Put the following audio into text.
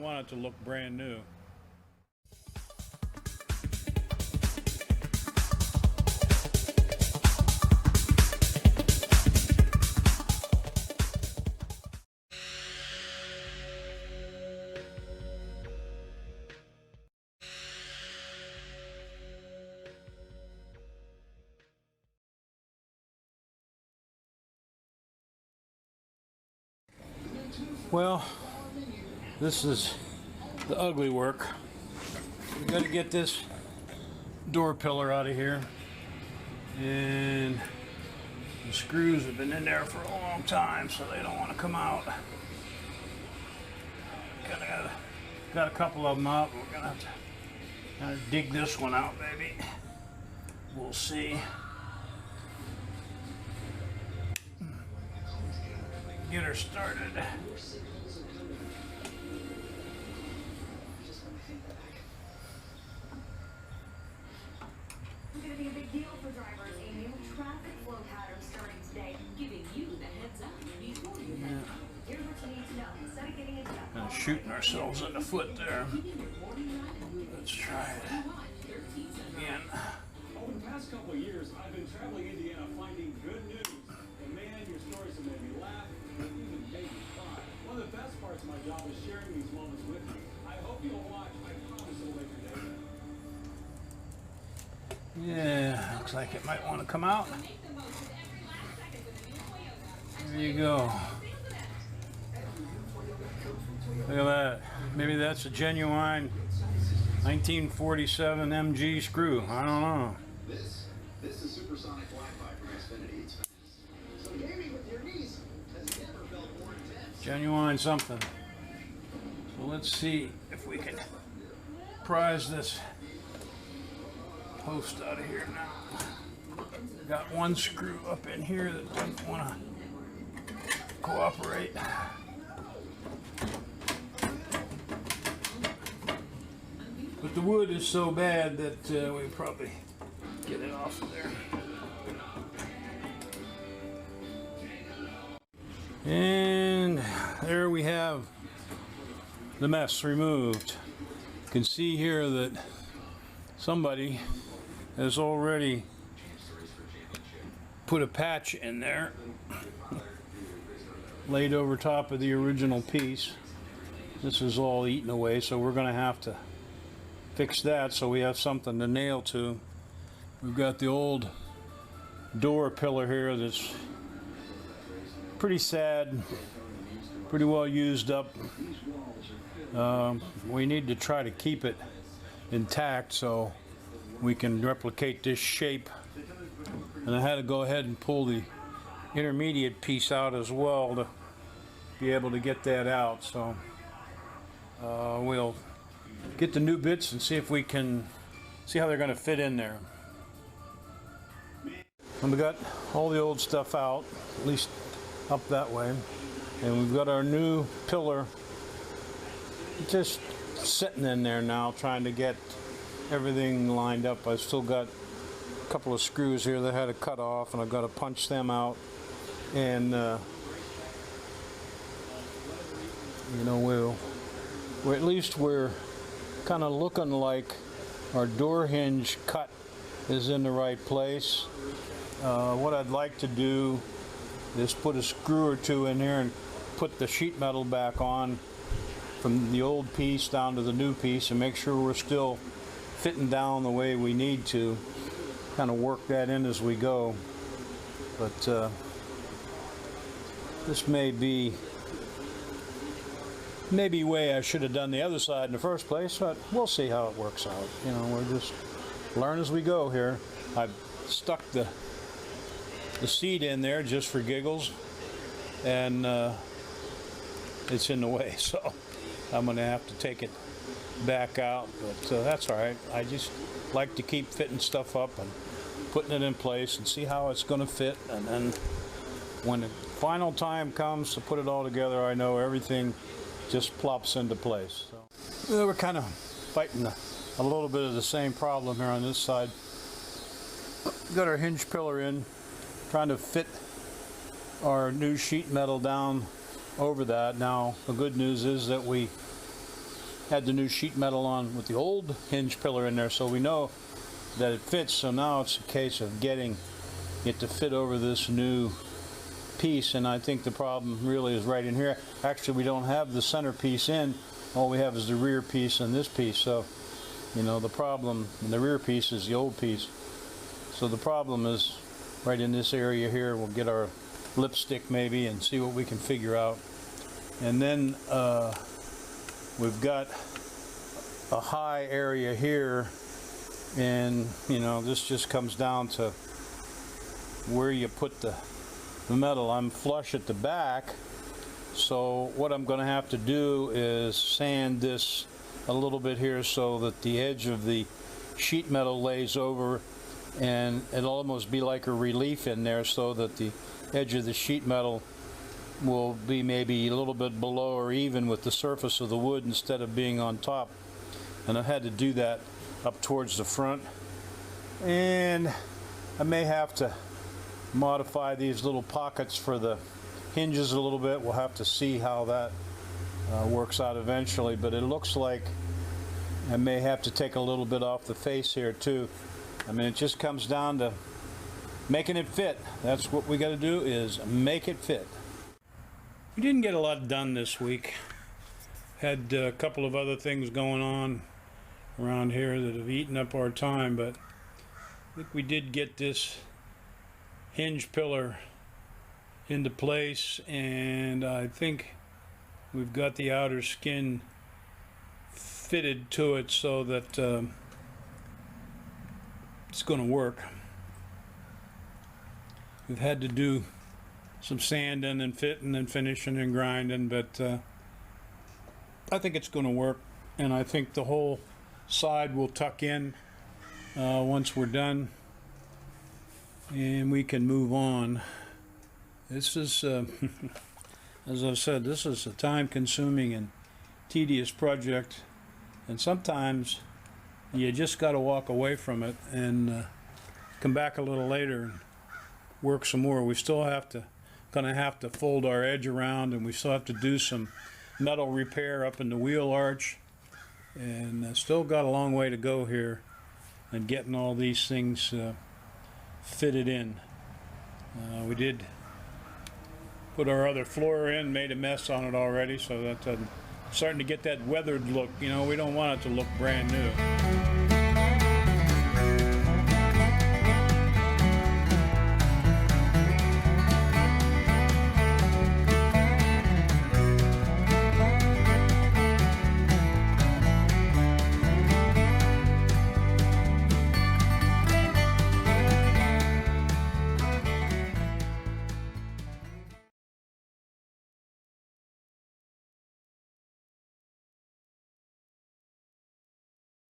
want it to look brand new. Well, this is the ugly work. We got to get this door pillar out of here, and the screws have been in there for a long time, so they don't want to come out. Got a couple of them out. We're gonna have to kind of dig this one out, maybe. We'll see. Get her started. It's going to be a big deal for drivers. A new traffic flow pattern starting today, giving you the heads up before you head. Here's what you need to know instead of getting into Kind of shooting ourselves in the foot there. Let's try it again. Over the past couple of years, I've been traveling Indiana finding good news. And man, your stories have made me laugh and even made me cry. One of the best parts of my job is sharing these moments with you. I hope you'll watch. I promise it'll make your day better. Yeah, looks like it might want to come out. There you go. Look at that. Maybe that's a genuine 1947 MG screw. I don't know. This is supersonic Wi-Fi from Xfinity. It's fast. So gaming with your niece has never felt more intense. Genuine something. So let's see if we can prise this post out of here now. Got one screw up in here that doesn't want to cooperate. But the wood is so bad that we probably get it off of there. And there we have the mess removed. You can see here that somebody has already put a patch in there, laid over top of the original piece. This is all eaten away, so we're going to have to fix that so we have something to nail to. We've got the old door pillar here that's pretty sad, pretty well used up. We need to try to keep it intact so we can replicate this shape. And I had to go ahead and pull the intermediate piece out as well to be able to get that out. So we'll get the new bits and see if we can see how they're going to fit in there. And we got all the old stuff out, at least up that way, and we've got our new pillar just sitting in there now, trying to get everything lined up. I've still got a couple of screws here that I had to cut off, and I've got to punch them out, and you know, we're at least we're kind of looking like our door hinge cut is in the right place. What I'd like to do is put a screw or two in here and put the sheet metal back on from the old piece down to the new piece and make sure we're still fitting down the way we need to. Kind of work that in as we go. But this may be maybe way I should have done the other side in the first place, but we'll see how it works out. You know, we're just learn as we go here. I've stuck the seat in there just for giggles, and it's in the way, so I'm going to have to take it back out, but that's all right. I just like to keep fitting stuff up and putting it in place and see how it's going to fit, and then when the final time comes to put it all together, I know everything just plops into place. So we're kind of fighting a little bit of the same problem here on this side. Got our hinge pillar in, trying to fit our new sheet metal down over that. Now the good news is that we had the new sheet metal on with the old hinge pillar in there, so we know that it fits. So now it's a case of getting it to fit over this new piece, and I think the problem really is right in here. Actually, we don't have the center piece in. All we have is the rear piece and this piece. So, you know, the problem in the rear piece is the old piece. So the problem is right in this area here. We'll get our lipstick maybe and see what we can figure out. And then we've got a high area here, and you know, this just comes down to where you put the metal. I'm flush at the back, so what I'm going to have to do is sand this a little bit here so that the edge of the sheet metal lays over, and it'll almost be like a relief in there so that the edge of the sheet metal will be maybe a little bit below or even with the surface of the wood instead of being on top. And I've had to do that up towards the front, and I may have to modify these little pockets for the hinges a little bit. We'll have to see how that works out eventually, but it looks like I may have to take a little bit off the face here too. I mean, it just comes down to making it fit. That's what we got to do, is make it fit. We didn't get a lot done this week. Had a couple of other things going on around here that have eaten up our time, but I think we did get this hinge pillar into place, and I think we've got the outer skin fitted to it so that it's going to work. We've had to do some sanding and fitting and finishing and grinding, but I think it's going to work, and I think the whole side will tuck in once we're done, and we can move on. This is, as I've said, this is a time-consuming and tedious project, and sometimes you just got to walk away from it and come back a little later and work some more. We still gonna have to fold our edge around, and we still have to do some metal repair up in the wheel arch, and still got a long way to go here and getting all these things fitted in. We did put our other floor in, made a mess on it already, so that's starting to get that weathered look. You know, we don't want it to look brand new.